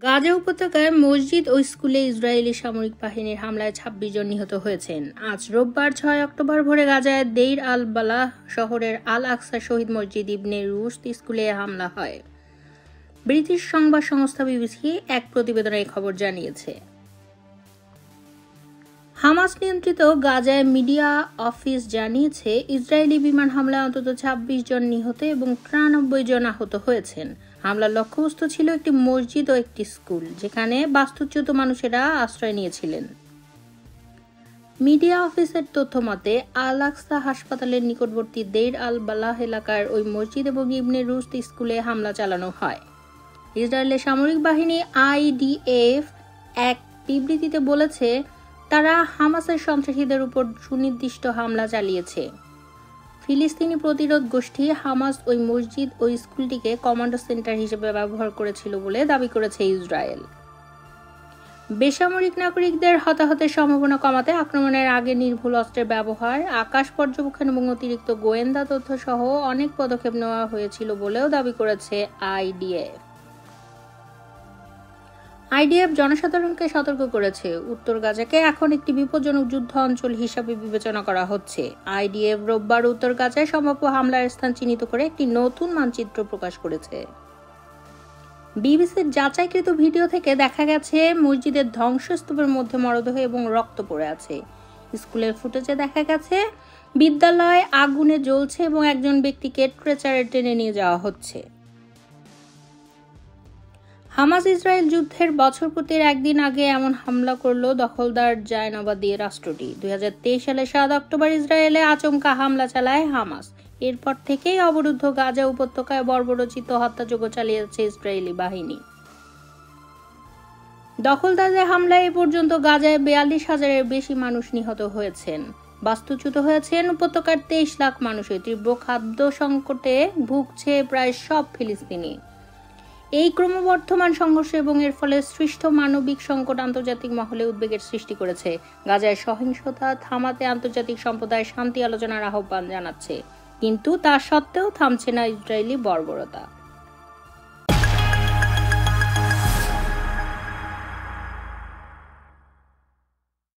গাজা উপত্যকায় মসজিদ ও স্কুলে ইসরায়েলি সামরিক বাহিনীর হামলায় ২৬ জন নিহত হয়েছেন। আজ রোববার ৬ অক্টোবর ভোরে গাজায় দেইর আল বালাহ শহরের আল আকসা শহীদ মসজিদ ইবনে রুশদ স্কুলে হামলা হয়। ব্রিটিশ সংবাদ সংস্থা বিবিসি এক প্রতিবেদনে এই খবর জানিয়েছে। হামাস নিয়ন্ত্রিত গাজায় মিডিয়া অফিস জানিয়েছে, ইসরায়েলি বিমান হামলায় অন্তত ২৬ জন নিহত এবং ৯৩ জন আহত হয়েছেন। হামলার লক্ষ্যবস্তু ছিল একটি মসজিদ ও একটি স্কুল, যেখানে বাস্তুচ্যুত মানুষেরা আশ্রয় নিয়েছিলেন। মিডিয়া অফিসের তথ্য মতে, আল আকসা হাসপাতালের নিকটবর্তী দেইর আল বালাহ এলাকার ওই মসজিদ এবং ইবনে রুশদ স্কুলে হামলা চালানো হয়। ইসরায়েলের সামরিক বাহিনী IDF এক বিবৃতিতে বলেছে, তারা হামাসের সন্ত্রাসীদের উপর সুনির্দিষ্ট হামলা চালিয়েছে। ফিলিস্তিনি প্রতিরোধ গোষ্ঠী হামাস ওই মসজিদ ও স্কুলটিকে কমান্ডো সেন্টার হিসেবে ব্যবহার করেছিল বলে দাবি করেছে ইসরায়েল। বেসামরিক নাগরিকদের হতাহতের সম্ভাবনা কমাতে আক্রমণের আগে নির্ভুল অস্ত্রের ব্যবহার, আকাশ পর্যবেক্ষণ এবং অতিরিক্ত গোয়েন্দা তথ্য সহ অনেক পদক্ষেপ নেওয়া হয়েছিল বলেও দাবি করেছে IDF জনসাধারণকে সতর্ক করেছে, উত্তর গাজাকে এখন একটি বিপজ্জনক যুদ্ধ অঞ্চল হিসাবে বিবেচনা করা হচ্ছে। IDF রোববার উত্তর গাজায় সম্ভাব্য হামলার স্থান চিহ্নিত করে একটি নতুন মানচিত্র প্রকাশ করেছে। বিবিসির যাচাইকৃত ভিডিও থেকে দেখা গেছে, মসজিদের ধ্বংসস্তূপের মধ্যে মরদেহ এবং রক্ত পড়ে আছে। স্কুলের ফুটেজে দেখা গেছে, বিদ্যালয় আগুনে জ্বলছে এবং একজন ব্যক্তিকে স্ট্রেচারে টেনে নিয়ে যাওয়া হচ্ছে। হামাস ইসরায়েল যুদ্ধের বছরপূর্তির একদিন আগে এমন হামলা করল দখলদার জায়নবাদী রাষ্ট্রটি। ২০২৩ সালের ৭ অক্টোবর ইসরায়েলে আচমকা হামলা চালায় হামাস। এরপর থেকেই অবরুদ্ধ গাজা উপত্যকায় বর্বরোচিত হত্যাযজ্ঞ চালিয়েছে ইসরায়েলি বাহিনী। দখলদারদের হামলায় এ পর্যন্ত গাজায় ৪২,০০০-এর বেশি মানুষ নিহত হয়েছেন। বাস্তুচ্যুত হয়েছেন উপত্যকার ২৩ লাখ মানুষের। তীব্র খাদ্য সংকটে ভুগছে প্রায় সব ফিলিস্তিনি। এই ক্রমবর্ধমান সংঘর্ষ এবং এর ফলে সৃষ্ট মানবিক সংকট আন্তর্জাতিক মহলে উদ্বেগের সৃষ্টি করেছে। গাজায় সহিংসতা থামাতে আন্তর্জাতিক সম্প্রদায় শান্তি আলোচনার আহ্বান জানাচ্ছে, কিন্তু তা সত্ত্বেও থামছে না ইসরায়েলি বর্বরতা।